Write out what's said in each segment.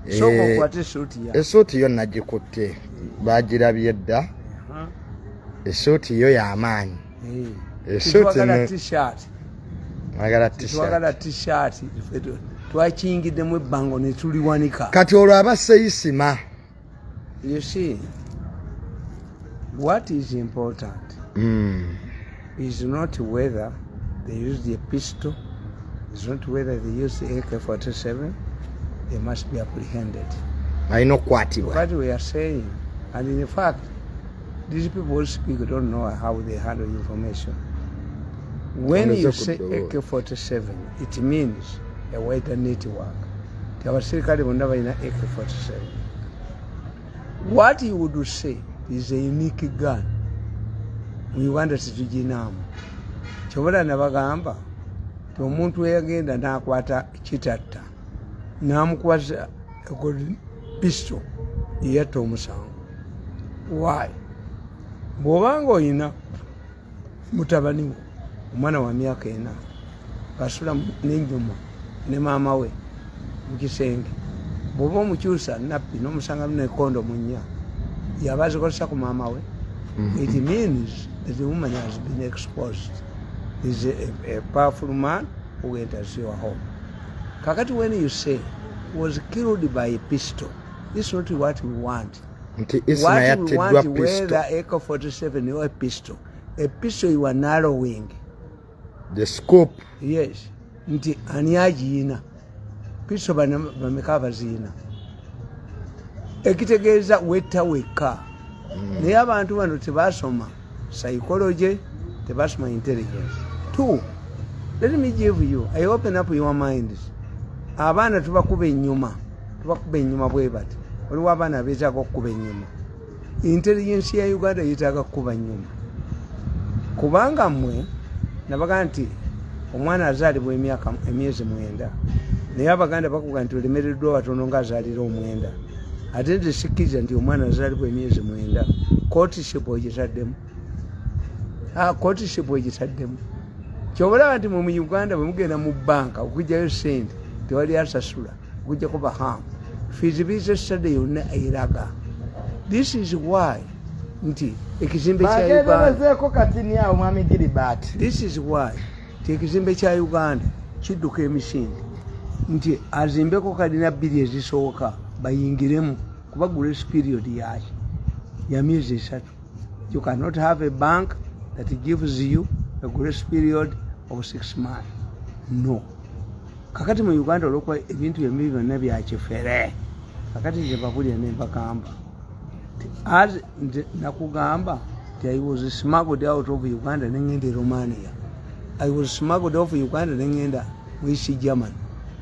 Soko kwate suti ya. Esuti yo nagikutte. Bagirabye dda. Esuti yo ya amaanyi. Esuti no t-shirt. Magala t-shirt. Twagala t-shirt. Twakingidde mu bango ne tuliwanika. Kati olwo abase Isma. You see, what is important is not whether they used a pistol, it's not whether they used the AK-47, they must be apprehended. I know what we are saying, and in fact, these people who speak don't know how they handle information. When you say AK-47, it means a wider network. Abasirikale bonna balina AK-47. What you would say is a unique gun. We want to tujinamu. Chobola nabagamba ti omuntu eyagenda n'akwata kitatta n'amukwasa pistol yatta omusango. Why? Bw'obanga oyina mutabani wo omwana wa myaka 4 kasula n'enjuma ne maama we mu kisenge, bw'oba omukyusa nappi n'omusanga n'ekondo mu nnya yaba azikozesa ku maama we, it means that the woman has been exposed. Is a powerful man who enters your home. Kakati, when you say was killed by a pistol, this is not what we want. What we want, whether AK-47 or a pistol you are narrowing the scope. Yes. Nti aniajina pistol bameka bazina ekitegeeza wetta weka naye abantu bano tebasoma psychology, tebasoma intelligence. 2, let me give you, I open up your minds. Abaana tubakuba ennyuma bwe bati. Waliwo abaana beetaaga okukuba ennyuma. Intelligence ya Uganda yeetaaga kukuba ennyuma. Kubanga mmwe nabaga nti omwana azaalibwa emyezi 9. Naye Abaganda bakuga nti olemereddwa watono ng'azaalira 9. Ate nze sikkiriza nti omwana azaalibwa emyezi 9. Courtship ogitaddemu. Courtship ogitaddemu. Kyobalaba nti mu Uganda bwe mugenda mu banka okugyayo sente tewali asasula okujja kuba hamu. Feasibility study yonna eraga. This is why nti ekizimbe kya Uganda. This is why ekizimbe kya Uganda kidduka emisinde nti azimbeko kalina 2 ezisooka bayingiremu kuba grace period yaki ya myezi 3. You cannot have a bank that gives you a grace period of 6 months. No. Kakati mu Uganda olwokuba ebintu ebibi byonna byakifere. Kakati nze babulya ne mbagamba as nakugamba nti I was smuggled out of Uganda nengenda Romania. I was smuggled off Uganda nengenda mu East Germany.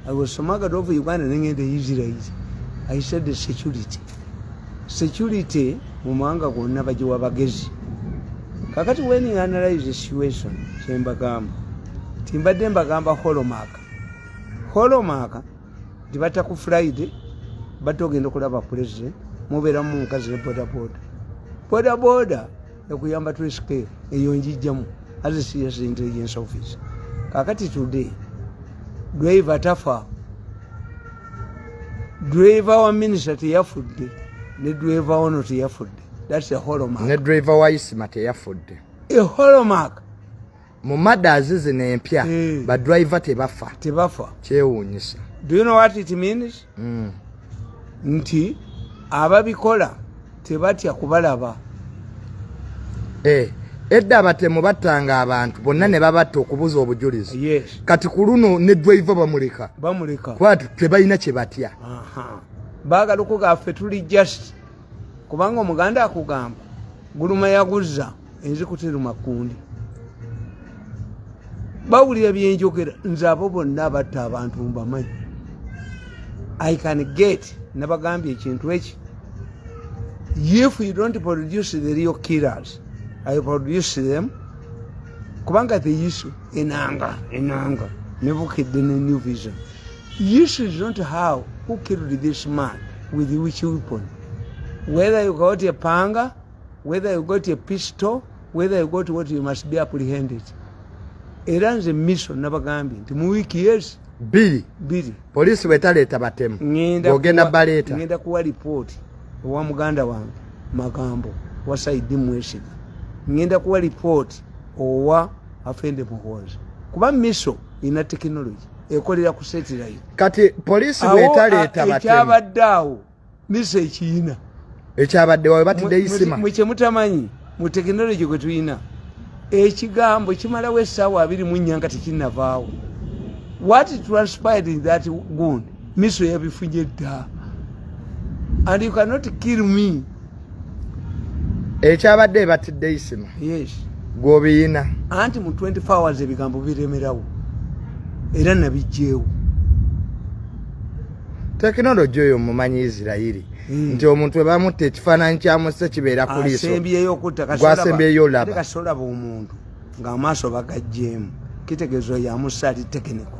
I was smuggled off Uganda nengenda Israel. I said the security mu mawanga gonna bagiwa bagezi. Kakati when you analyze the situation kyembagamba timbadde mbagamba holomark tibata ku Friday batogenda okulaba president mubeera mu mukazi ne boda ekuyamba to escape eyo njijjamu as a serious intelligence officer. Kakati today driver tafa, driver wa minister teyafudde ne driver ono teyafudde. That's a holomark. Ne driver wa Isma teyafudde. A holomark. Mu mothers zino empya ba driver tebafa. Kyewuunyisa. Do you know what it means? Nti ababikola tebatya kubalaba. Edda abatemu battanga abantu bonna ne babatta okubuza obujulizi. Yes. Kati ku luno ne driver bamuleka. Kwatu tebalina kye batya. Baagala okugaffe tuli just kubanga omuganda akugamba guluma yaguzza enzikuteruma kundi. Bawulira byenjogera nze abo bonna batta abantu mbamanyi. I can get nabagambye ekintu eki. If you don't produce the real killers, I produce them. Kubanga the issue enanga nebukidde ne new vision. Issue is not how who killed this man with which weapon. Whether you got a panga, whether you got a pistol, whether you got what, you must be apprehended. Era nze mission nabagambye nti mu week yes 2 police wetaleta batemu ogenda baleta ngenda kuwa report wa muganda wange magambo wa Saidi Mwesiga ngenda kuwa report owa afende muhoza kuba miso ina technology ekolera ku satellite kati police wetaleta batemu ekyabaddawo miso ekiina ekyabadde wawe batidde Isma mwe mutamanyi mu technology kwe tuyina ekigambo kimalawo essaawa 2 mu nnyanga tekinnavaawo. What transpired in that gun miso yabifunye dda and you cannot kill me. Ekyabadde batidde Isma yes gwobiyina anti mu 24 hours ebigambo biremerawo era nabijjeewo. Technology oyo mumanyi Israeli nti omuntu bamutta ekifaananyi kya Mose kibeera ku liiso asembyeyo okutta gwasembyeyo laba kasolaba omuntu ng'amaaso bagajjeemu kitegeezo ya musali tekiniko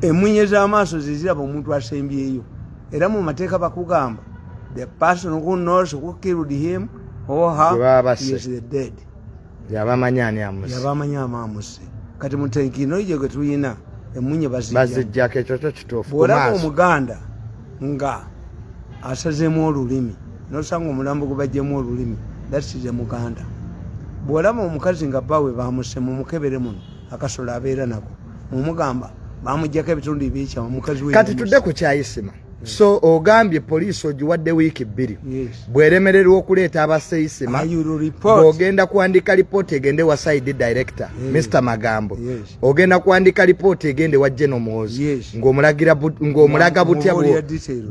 emmunye z'amaaso ziziraba omuntu asembyeyo era mu mateeka bakugamba the person who knows who killed him or her is the dead. Yabamanyani Amuse yabamanya Amuse kati mu technology gwe tuyina emmunye bazijjako ekyo kituufu bw'olaba omuganda nga asazeemu olulimi nosanga omulambo gwe bajjemu olulimi dasize muganda. Bw'olaba omukazi nga bawe bamuse mu mukebere muno akasolo abeera nako mumugamba bamujjako ebitundu ebyekyamu mukazi we kati tudde ku kya Isma. So ogambye police ogiwadde wiiki 2 bweremererwa okuleeta abasse Isma ogenda kuandika report egende wa side director Mr. Magambo ogenda kuandika report egende wa General Mozi ng'omulaga butya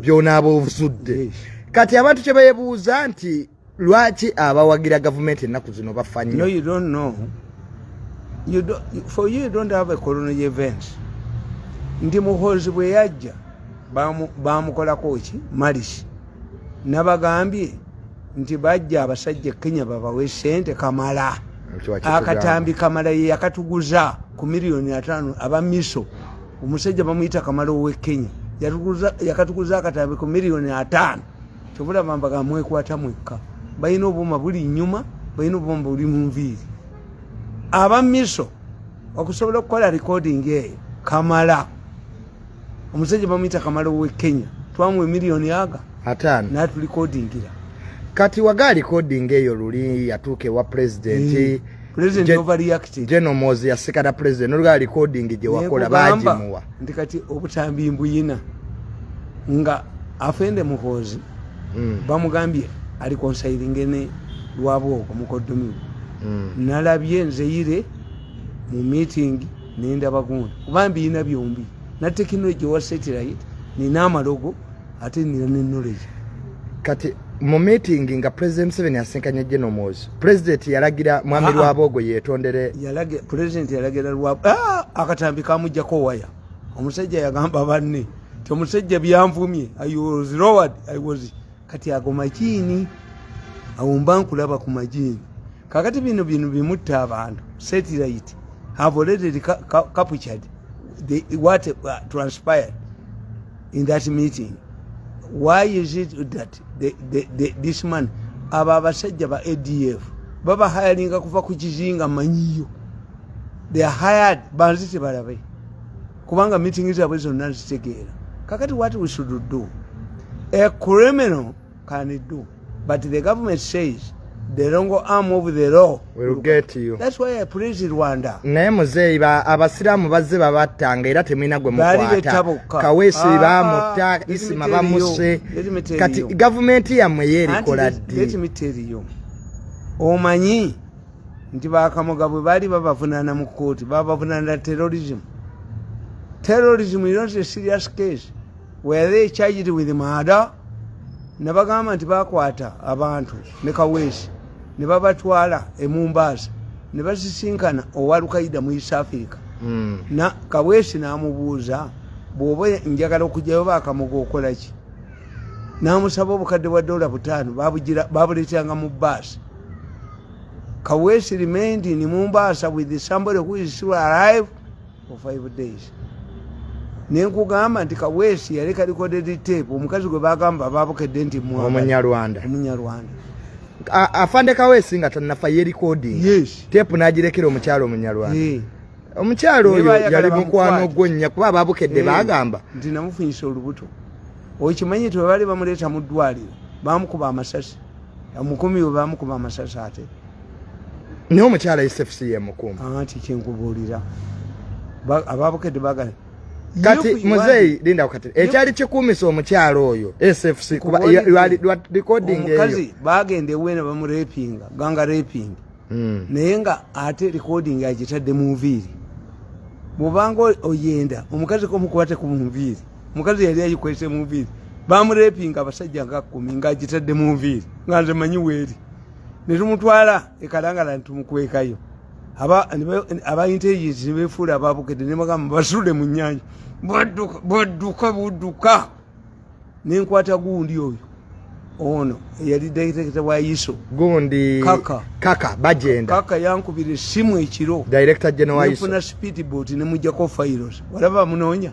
by'onaaba obusudde. Kati abantu kye beebuuza nti lwaki abawagira gavumenti ennaku zino bafa nnyo. No, you don't know. For you don't have a coronary event. Ndi muhozi bwe yajja bamukolako ki malisi nabagambye nti bajja abasajja Kenya babawe sente kamala akatambi kamala ye yakatuguza ku $5,000,000 abamiso omusajja bamuyita kamala owe Kenya yakatuguza akatambi ku $5,000,000 kyobula bambaga mwekwata mwekka balina obuma buli nyuma balina obuma buli mu nviiri abamiso okusobola okukola recording eyo kamala omusajja bamuyita kamala owe Kenya twamuwe $5,000,000 natulikodingira. Kati waga recording eyo luli yatuuka ewa president overreacted General Mozi yasikala president oluga recording gye wakola bagimuwa nti kati obutambi mbuyina nga afende muhozi bamugambye ali konsayiringe ne lwabwoko mukodomiwe nalabye nzeyire mu meeting nendaba gundi kubambi yina byombi na technology wa satellite nina amalogo ate nina ne knowledge. Kati mu meeting nga President 7 yasinkanye General Mozi President yalagira mwami lwabogo yetondere President yalagira lwabo akatambi kamujjako waya omusajja yagamba banne ti omusajja byanvumye I was lowered I was kati agoma chini awumba nkulaba ku majini kakati bino bimutta abantu satellite have already captured what transpired in that meeting. Why is it that this man abasajja ba ADF baba hiringa kuva ku kizinga manyiyo they are hired banzite balabe kubanga meeting zabwe zonna zitegeera kakati what we should do a criminal can do but the government says the wrong arm of the law will get you. That's why I praise Rwanda. Naye muzeeyi abasiraamu bazze babattanga era temulina gwe mukwata Kaweesi bamutta Isma bamuse kati gavumenti yammwe yeerikola ddi. Let me tell you omanyi nti bakamoga bwe baali babavunaana mu kooti babavunaana terrorism is not a serious case. Were they charged with murder? Nabagamba nti bakwata abantu ne Kaweesi ne babatwala e Mombasa ne basisinkana owa Al-Qaeda mu East Africa na Kaweesi n'amubuuza bw'oba njagala okujjayo bakamoga okola ki n'amusaba obukadde bwa $5 babuleetanga mu bbaasi. Kaweesi remained in Mombasa with somebody who is still alive for 5 days. Nenkugamba nti Kaweesi yaleka recorded tape omukazi gwe bagamba babukedde nti Omunyarwanda. Afande Kaweesi nga tannafa ye recording. Yes. Tape n'agirekera omukyalo Omunyarwanda. omukyalo oyo yali mukwano gwennya kuba ababukedde bagamba nti namufunyisa olubuto okimanyi nti bwe bali bamuleeta mu ddwaliro bamukuba amasasi omukumi we bamukuba amasasi ate naye omukyala SFC yemukuma anti kyenkubuulira ababukedde bagala kati muzeeyi linda kati ekyali kikuumisa omukyalo oyo SFC kuba recording eyo omukazi bagenda ewena bamurepinga ganga raping naye nga ate recording agitadde mu nviiri bwobanga oyenda omukazi komukwate ku nviiri omukazi yali ayikwese mu nviiri bamurepinga abasajja nga 10 ng'agitadde mu nviiri nga nze manyi weeri ne tumutwala ekalangala ntumukwekayo aba intelligence ne beefuula ababukedde ne bagamba basule mu nnyanja budduka nenkwata gundi oyo ono yali director wa ISO gundi kaka bajenda kaka yankubira simu ekiro director general ISO nfuna speedboat ne mujjako files walaba munonya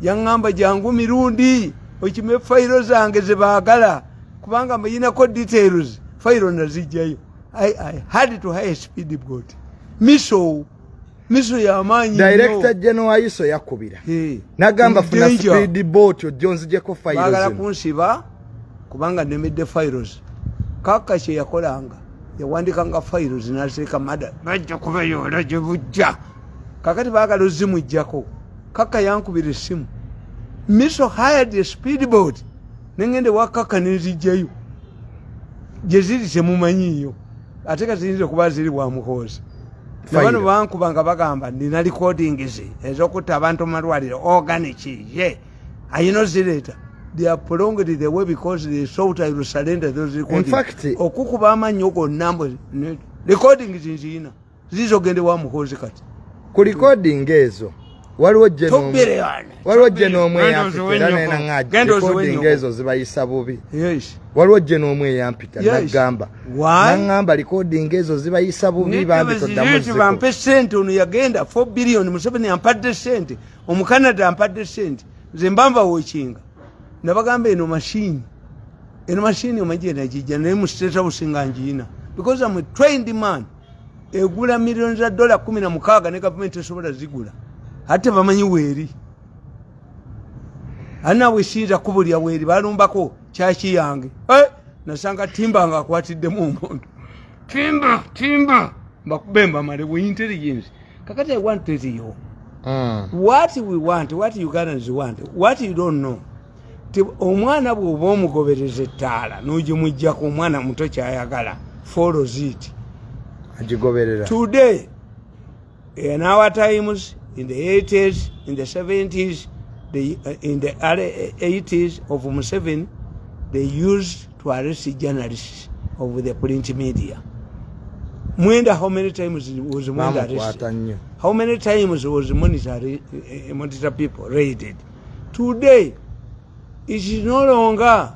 yaŋŋamba jangu mirundi okime files zange ze baagala kubanga mbayinako details files nazijjayo I had to hire speedboat miso y'amaanyi director general ISO yakubira nagamba funa speedboat ojonzijeko files baagala kunsiba kubanga nemedde files kaka kye yakolanga yawandikanga files nateeka mada bajja kubayoola gye bujja kakati baagala ozimujjako kaka yankubira essimu miso hired a speedboat nengende wa kaka nezijjayo gye ziri temumanyiiyo ate katiyinza okuba ziri bwa muhoozi nebano bankubanga bagamba nina recording ze ez'okutta abantu mu malwaliro organic ye ayino zireeta they are prolonged the way because they thought I will surrender those recordings. In fact, okukuba amanyi gonna recording zinziina zizogende wa muhoozi kati ku recording ezo waliwo gye n'omwe eyampita nena ngaji recording ezo zibayisa bubi waliwo gye n'omwe eyampita nagamba naŋŋamba recording ezo zibayisa bubi bampe sente ono yagenda 4 billion Museveni ampadde sente omukanada ampadde sente nze mbamba wokinga nabagamba eno machine omagye nagijja naye mu state house nga ngiina because I'm a trained man egula millions za $16 ne government esobola zigula ate bamanyi weeri anawe sinza kubulya weeri balumbako kyaki yange nasanga timba nga akwatiddemu omuntu timba mbakubemba male we intelligence kakati I want to tell you what we want, what Ugandans want, what you don't know. Omwana bw'oba omugobereza ettaala n'ogimuggyako omwana muto kyayagala follows it agigoberera today in our times in the 80s in the 70s in the early 80s of Museveni they used to arrest journalists of the print media. Mwenda, how many times was Mwenda arrested? How many times was monitor people raided? Today it is no longer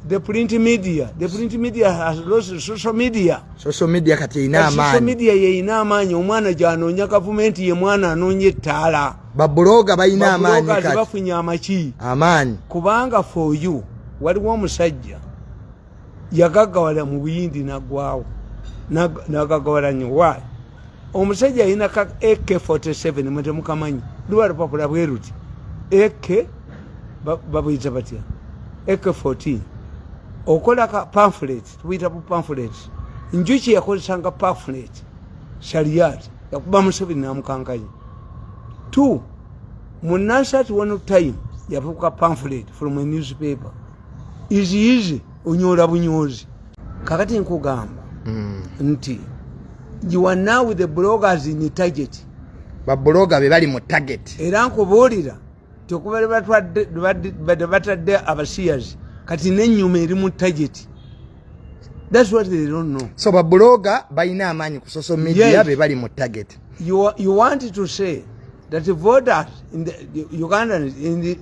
the print media. The print media has lost social media. Social media kati ina amani. Social media ye ina amani. Omwana janoonya gavumenti ye mwana anoonye ettaala. Babloga bayina amani kati. Babloga bafunye amaki. Amani. Kubanga for you waliwo omusajja yagaggawala mu buyindi naggwawo. Nagagawala nnyo. Why? Omusajja alina ka AK-47 mwete mukamanyi. Luwa lupapula bwe luti. AK babuyita batya. AK-14. Okola ka pamphlet. Tuyita ku pamphlet. Njuki yakozesanga pamphlet. Shariat. Yakuba Museveni namukankayi. 2. Munasat one time yavuka pamphlet from a newspaper. Easy onyola bunyozi. Kakati nkugamba. Nti you are now with the bloggers in the target. Babloga be bali mu target. Era nkubuulira tokubale batadde abasiyazi kati n'ennyuma eri mu target. That's what they don't know. So babloga bayina amaanyi ku social media be bali mu target. You want to say that the voters in the Ugandans in the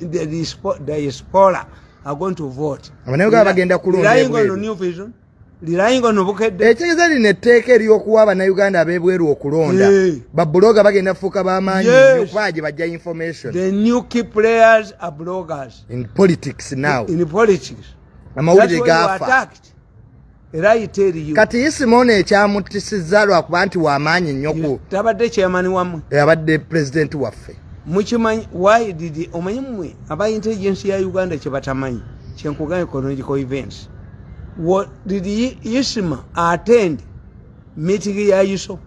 diaspora are going to vote. Abanayuga bagenda kulonda new vision. Liraingo nobukedde ekigeza linetteeka eryokuwa abannayuganda ab'ebweru okulonda babloga bagenda fuuka b'amaanyi okwaje bajja information. The new key players are bloggers in politics now. In politics amawulire gaafa Era I tell you. Kati Isma ekyamutisizza lwakuba nti w'amaanyi nnyo tabadde chairman wammwe. Abadde president waffe. Mukimanyi why did omanyi mmwe aba intelligence ya Uganda kye batamanyi kyenkuganya chronological events. What did Isma attend meeting ya Yuso?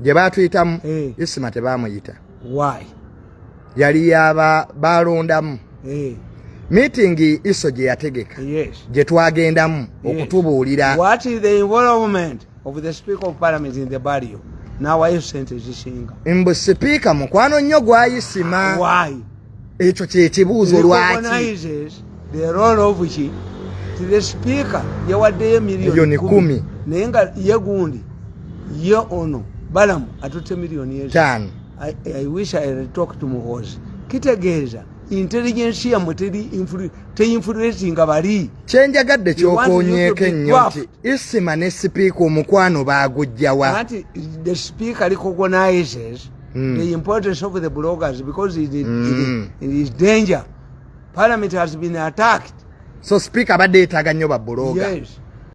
Gye baatuyitamu Isma tebaamuyita. Why? Yali yaba balondamu. Meeting iso gye yategeka. Yes. Gye twagendamu okutubuulira. What is the involvement of the Speaker of Parliament in the burial? Now why you sent Zishinga? Mbu Speaker mukwano nnyo gwa Isma. Why? Ekyo kye kibuuzo lwaki. Recognizes the role of which the Speaker yawaddeyo miliyoni 10 naye nga ye gundi ye ono Balamu atutte miliyoni 5. I wish I had talked to Muhozi. Kitegeeza intelligence ya muteri influencing bali. Kyenjagadde kyokoonyeeko ennyo nti Isma ne Speaker omukwano baagujjawa. The Speaker recognizes the importance of the bloggers because it is danger. Parliament has been attacked. So Speaker abadde yeetaaga nnyo ba bloga. Yes.